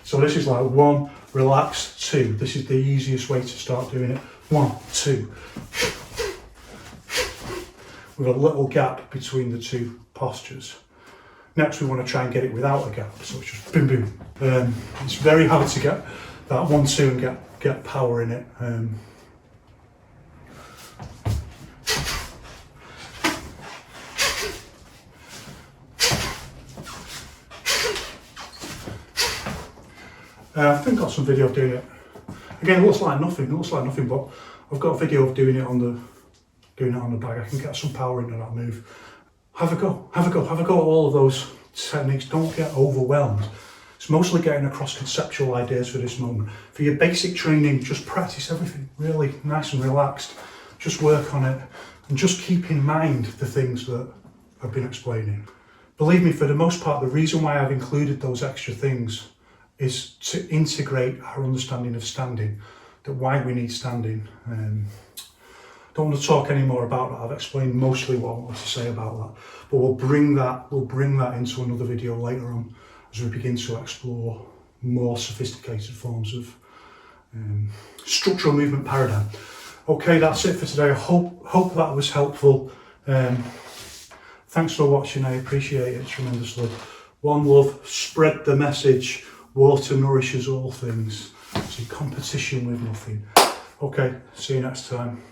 [SPEAKER 1] So this is like 1, relax, 2. This is the easiest way to start doing it. 1, 2. With a little gap between the two postures. Next we want to try and get it without a gap, so it's just boom boom. It's very hard to get that 1, 2 and get power in it. I think I've got some video of doing it. Again, it looks like nothing, but I've got a video of doing it on the bag. I can get some power into that move. Have a go at all of those techniques. Don't get overwhelmed. It's mostly getting across conceptual ideas for this moment. For your basic training, just practice everything really nice and relaxed. Just work on it and just keep in mind the things that I've been explaining. Believe me, for the most part, the reason why I've included those extra things is to integrate our understanding of standing, that why we need standing. Don't want to talk any more about that. I've explained mostly what I wanted to say about that, but we'll bring that into another video later on as we begin to explore more sophisticated forms of structural movement paradigm. Okay, that's it for today. I hope that was helpful. Thanks for watching. I appreciate it tremendously. One love. Spread the message. Water nourishes all things. So competition with nothing. Okay, see you next time.